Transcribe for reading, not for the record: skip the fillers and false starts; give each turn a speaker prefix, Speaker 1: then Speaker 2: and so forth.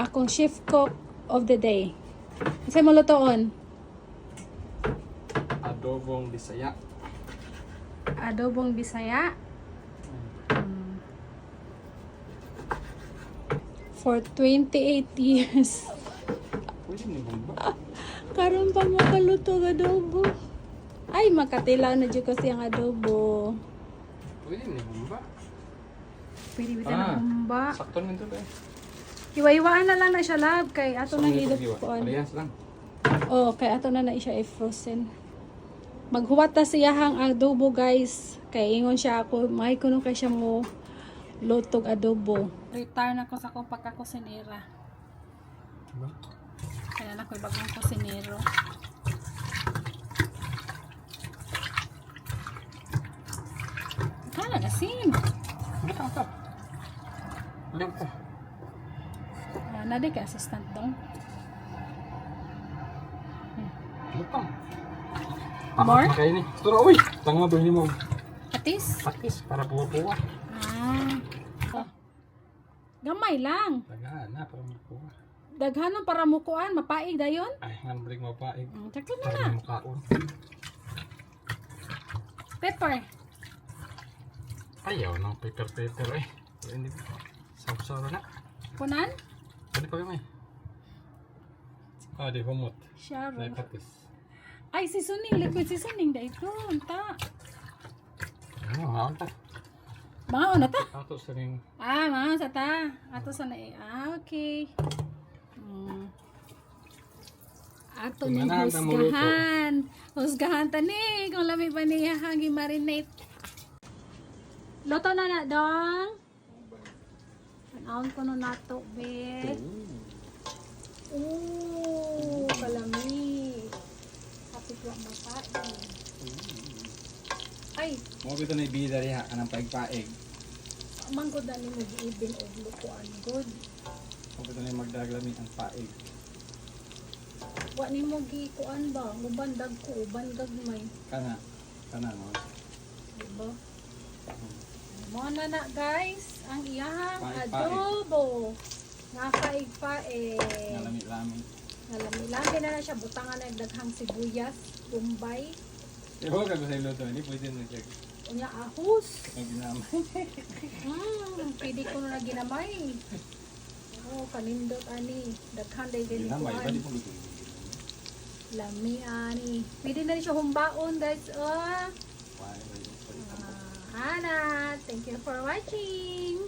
Speaker 1: akong shift cook of the day. Kasi mo lutoon?
Speaker 2: Adobong Bisaya.
Speaker 1: Adobong Bisaya. For 28 years.
Speaker 2: Pwede ni ba?
Speaker 1: Karon pa mo kaluto ng adobo. Ay, makatilaw na dyan ko siyang adobo.
Speaker 2: Pwede ni ba?
Speaker 1: Pwede bitan na humba.
Speaker 2: Sakto nito ba?
Speaker 1: Iwa-iwaan na lang na siya, lab. Kay ato nang ilutuan.
Speaker 2: Parehas lang.
Speaker 1: Oh, kay ato na siya i-frozen. Maghuwat ta siya hang adobo, guys. Kay ingon siya ako, may kuno kay siya mo lutog adobo. Retire na ko sa akong pagkakusinera.
Speaker 2: Diba?
Speaker 1: Kaya na ko bagong kusinero. Kala asin.
Speaker 2: Butang ka. Alam ko.
Speaker 1: Nade ka assistant dong.
Speaker 2: Butang.
Speaker 1: More?
Speaker 2: Kayo ni. Turo, uy! Tanga ba mo?
Speaker 1: Atis?
Speaker 2: Patis, para buwa-buwa.
Speaker 1: Oh. Gamay lang.
Speaker 2: Tagahan na, para makuha.
Speaker 1: Daghanon para mukuan, mapaig dayon.
Speaker 2: Ay, nga balik mapaig.
Speaker 1: Sakto na
Speaker 2: Para
Speaker 1: na.
Speaker 2: mukaon.
Speaker 1: Pepper.
Speaker 2: Ayaw ng paper eh. Hindi ba? Saw-saw na.
Speaker 1: Kunan?
Speaker 2: Pwede pa gamay. Di humot.
Speaker 1: Sharo.
Speaker 2: Dahil patis.
Speaker 1: Ay, seasoning. Liquid seasoning. Da ito. Ta.
Speaker 2: Ano, haon ta.
Speaker 1: Mga na ta.
Speaker 2: Ato sa ring.
Speaker 1: Mga sa ta. Ato sa na okay. Ato ni
Speaker 2: Tingnan na,
Speaker 1: husgahan. Husgahan ta ni. Kung lami pa niya hangi marinate. Loto na na, dong. Panahon ko no nato, be. Ooh, kalami. Kapit lang mapain. Ay,
Speaker 2: Mo bito na ibida rin anang paig-paig.
Speaker 1: manggod na ni mo giibin og lukuan good.
Speaker 2: Mo bito na magdaglamin ang paig.
Speaker 1: Wa ni mo gikuan ba? Uban dag ko, uban gagmay.
Speaker 2: Kana no.
Speaker 1: Diba? Mo na na guys, ang iyahang
Speaker 2: Paig-paig.
Speaker 1: adobo. Napaig-paig.
Speaker 2: Nalami-lami.
Speaker 1: Nalami-lami na na siya. Butangan na daghang sibuyas, bombay.
Speaker 2: Eho ka sa luto ni pwede na siya.
Speaker 1: Unya ahos.
Speaker 2: Ginamay.
Speaker 1: Pwede ko na ginamay. Oh, kanindot ani. Daghan day
Speaker 2: Ginamay ba di
Speaker 1: ganito.
Speaker 2: po luto?
Speaker 1: Lami ani. Pwede na rin siya humbaon guys.
Speaker 2: Why?
Speaker 1: Ana, thank you for watching.